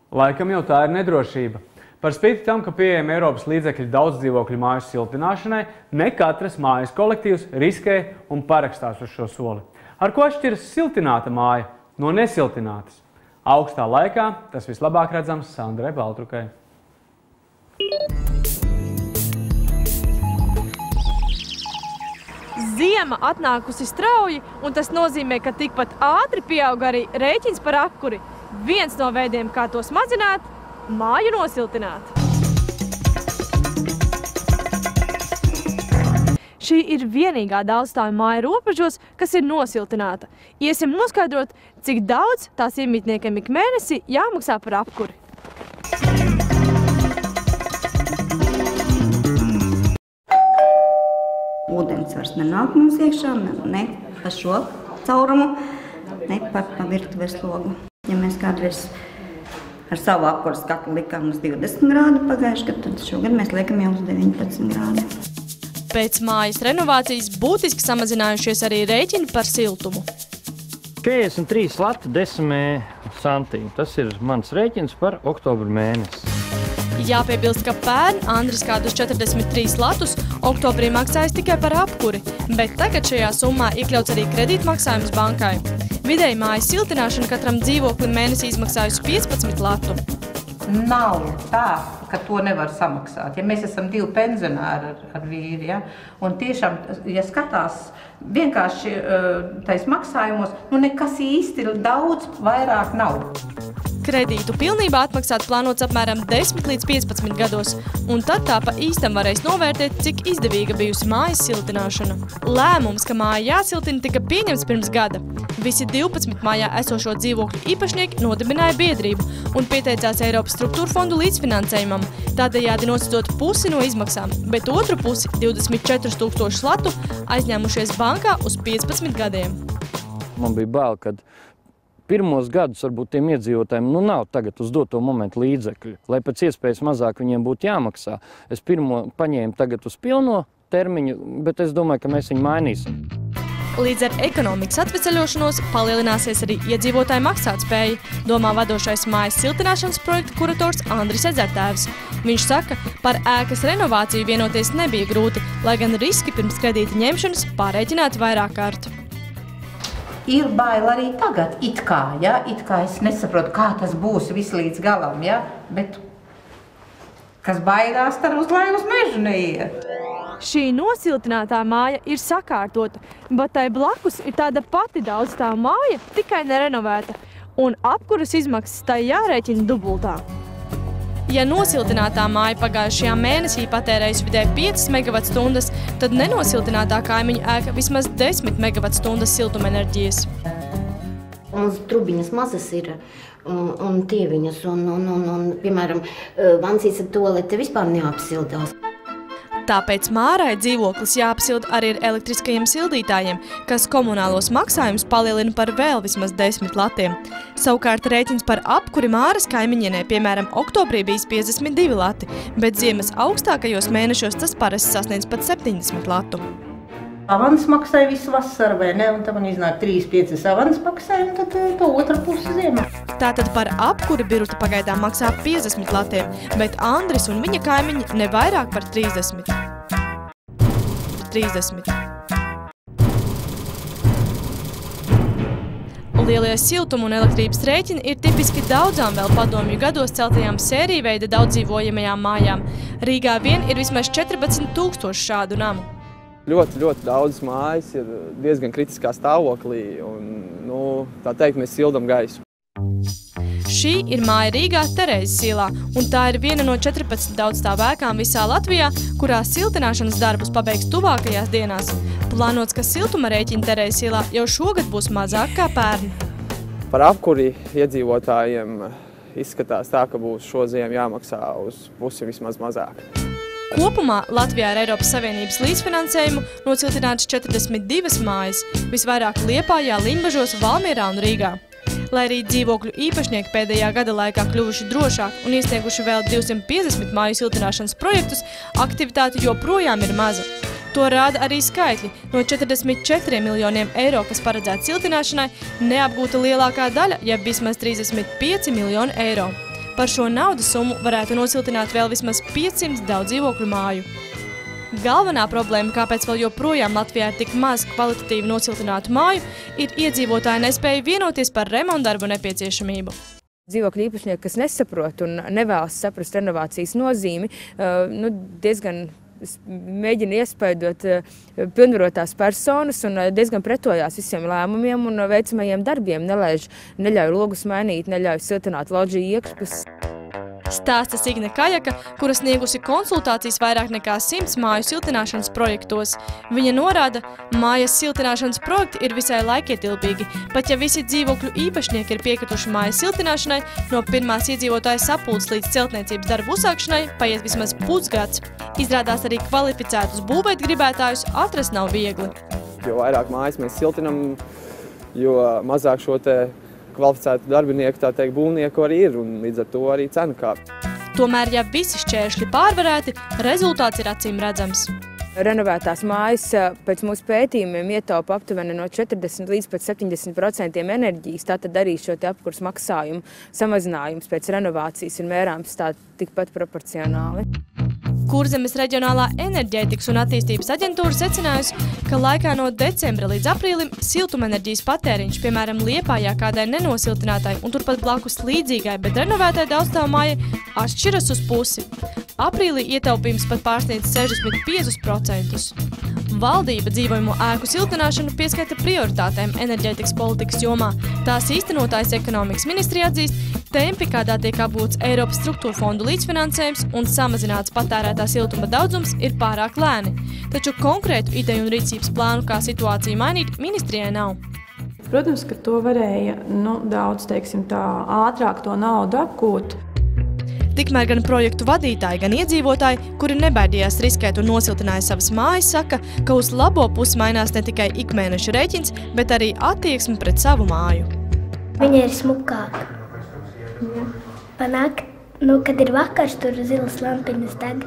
Laikam jau tā ir nedrošība. Par spīti tam, ka pieejami Eiropas līdzekļi daudz dzīvokļu māju siltināšanai, ne katras mājas kolektīvs riskē un parakstās uz šo soli. Ar ko atšķiras siltināta māja no nesiltinātas? Augstā laikā tas vislabāk redzams Sandrai Baltrukai. Ziema atnākusi strauji, un tas nozīmē, ka tikpat ātri pieaug arī rēķins par apkuri. Viens no veidiem, kā to smazināt, māju nosiltināt. Šī ir vienīgā daudzstāvu māja Robežos, kas ir nosiltināta. Iesim noskaidrot, cik daudz tās iemītniekiem ik mēnesi jāmaksā par apkuri. Ūdens vairs nenāk mums iekšā, ne pa šo caurumu, ne pa virtuves logu. Ja mēs kādreiz ar savu apkuras katlu likām uz 20 grādu pagājuši gadu, tad šogad mēs liekam jau uz 19 grādu. Pēc mājas renovācijas būtiski samazinājušies arī rēķini par siltumu. 43 lati 10 santīm. Tas ir mans rēķins par oktobru mēnesi. Jāpiebilst, ka pērn Andris kādus 43 latus oktobrī maksājas tikai par apkuri, bet tagad šajā summā iekļauts arī kredītmaksājums bankai. Vidēji mājas siltināšana katram dzīvoklim mēnesī izmaksājusi 15 latu. Nav tā, ka to nevar samaksāt. Ja mēs esam 2 pensionāri ar vīri, ja? Un tiešām, ja skatās vienkārši tais maksājumos, nekas īsti daudz vairāk nav. Kredītu pilnībā atmaksāt plānots apmēram 10 līdz 15 gados, un tad tā pa īstam varēs novērtēt, cik izdevīga bijusi mājas siltināšana. Lēmums, ka māja jāsiltina, tika pieņemts pirms gada. Visi 12 mājā esošo dzīvokļu īpašnieki nodibināja biedrību un pieteicās Eiropas struktūra fondu līdzfinansējumam, tādējādi nosacot pusi no izmaksām, bet otru pusi 24 000 latu aizņēmušies bankā uz 15 gadiem. Man bija bail, kad pirmos gadus varbūt tiem iedzīvotājiem nav tagad uz doto momentu līdzekļu, lai pēc iespējas mazāk viņiem būtu jāmaksā. Es pirmo paņēmu tagad uz pilno termiņu, bet es domāju, ka mēs viņu mainīsim. Līdz ar ekonomikas atvesaļošanos palielināsies arī iedzīvotāju maksātspēja, domā vadošais mājas siltināšanas projekta kurators Andris Edzertēvs. Viņš saka, par ēkas renovāciju vienoties nebija grūti, lai gan riski pirms kredīta ņemšanas pārēķināti vairāk kārt. Ir bail arī tagad, it kā es nesaprotu, kā tas būs viss līdz galam, ja? Bet kas baidās, tad uz lai uz mežu neiet. Šī nosiltinātā māja ir sakārtota, bet tai blakus ir tāda pati daudzstāvu māja, tikai nerenovēta, un apkuras izmaksas tai jārēķina dubultā. Ja nosiltinātā māja pagājušajā mēnesī patērējusi vidēji 5 MWh, tad nenosiltinātā kaimiņu ēka vismaz 10 MWh siltumenerģijas. Mums trubiņas mazas ir un tieviņas, un piemēram, vansīs ar tolete vispār neapsildās. Tāpēc Mārai dzīvoklis jāapsild arī ar elektriskajiem sildītājiem, kas komunālos maksājumus palielina par vēl vismaz 10 latiem. Savukārt rēķins par apkuri Māras kaimiņienē, piemēram, oktobrī bijis 52 lati, bet ziemas augstākajos mēnešos tas parasti sasniedz pat 70 latu. Avans maksāja visu vasaru, vai ne? Un tad man iznāk 3-5 avans maksāja, un tad to otra pusi ziemā. Tātad par apkuri Biruta pagaidām maksā 50 latiem, bet Andris un viņa kaimiņi ne vairāk par 30. Lielie siltuma un elektrības rēķini ir tipiski daudzām vēl padomju gados celtajām sērīveida daudzdzīvojamajām mājām. Rīgā vien ir vismaz 14 000 šādu namu. Ļoti daudz mājas ir diezgan kritiskā stāvoklī un, tā teikt, mēs sildam gaisu. Šī ir māja Rīgā Terēzes ielā, un tā ir viena no 14 daudzstāvu ēkām visā Latvijā, kurā siltināšanas darbus pabeigs tuvākajās dienās. Plānots, ka siltuma rēķini Terēzes ielā jau šogad būs mazāk kā pērn. Par apkuri iedzīvotājiem izskatās tā, ka būs šo ziemu jāmaksā uz pusi vismaz mazāk. Kopumā Latvijā ar Eiropas Savienības līdzfinansējumu nosiltinātas 42 mājas, visvairāk Liepājā, Limbažos, Valmierā un Rīgā. Lai arī dzīvokļu īpašnieki pēdējā gada laikā kļuvuši drošāk un iesnieguši vēl 250 māju siltināšanas projektus, aktivitāte joprojām ir maza. To rāda arī skaitļi. No 44 miljoniem eiro, kas paredzēta siltināšanai, neapgūta lielākā daļa, jeb vismaz 35 miljoni eiro. Par šo naudas summu varētu nosiltināt vēl vismaz 500 daudz dzīvokļu māju. Galvenā problēma, kāpēc vēl joprojām Latvijā ir tik maz kvalitatīvi nosiltinātu māju, ir iedzīvotāju nespēja vienoties par remontdarbu nepieciešamību. Dzīvokļu īpašnieki, kas nesaprot un nevēlas saprast renovācijas nozīmi, diezgan mēģina iespaidot pilnvarotās personas un diezgan pretojās visiem lēmumiem un veicamajiem darbiem. Neļauj logus mainīt, neļauj siltināt loģiju iekšpus. Stāsta Signe Kajaka, kura sniegusi konsultācijas vairāk nekā 100 māju siltināšanas projektos. Viņa norāda, mājas siltināšanas projekti ir visai laikietilpīgi, pat ja visi dzīvokļu īpašnieki ir piekrituši mājas siltināšanai, no pirmās iedzīvotājas sapulces līdz celtniecības darbu uzsākšanai paiet vismaz pusgads. Izrādās arī kvalificētus būvēt gribētājus atrast nav viegli. Jo vairāk mājas mēs siltinam, jo mazāk šo te kvalificētu darbinieku, tā teikt, būvnieku arī ir, un līdz ar to arī cena kāp. Tomēr, ja visi šķēršļi pārvarēti, rezultāts ir acīm redzams. Renovētās mājas pēc mūsu pētījumiem ietaupa aptuveni no 40 līdz pat 70% enerģijas, tātad arī šo te apkurs maksājumu samazinājums pēc renovācijas ir mērāms tā tikpat proporcionāli. Kurzemes reģionālā enerģētikas un attīstības aģentūra secinājusi, ka laikā no decembra līdz aprīlim siltumenerģijas patēriņš, piemēram, Liepājā kādai nenosiltinātai un turpat blakus līdzīgai, bet renovētai daudzstāvmājai atšķiras uz pusi. Aprīlī ietaupījums pat pārsniedz 65%. Valdība dzīvojamo ēku siltināšanu pieskaita prioritātēm enerģētikas politikas jomā. Tās īstenotājs ekonomikas ministrija atzīst, tempi, kādā tiek apgūts Eiropas struktūra fondu līdzfinansējums un samazināts patērētā siltuma daudzums, ir pārāk lēni. Taču konkrētu ideju un rīcības plānu, kā situāciju mainīt, ministrijai nav. Protams, ka to varēja daudz, teiksim tā, ātrāk to naudu apgūt. Tikmēr gan projektu vadītāji, gan iedzīvotāji, kuri nebaidījās riskēt un nosiltināja savas mājas, saka, ka uz labo pusi mainās ne tikai ikmēneša rēķins, bet arī attieksme pret savu māju. Viņa ir smukāka. Panāk, kad ir vakars, tur zilas lampiņas deg.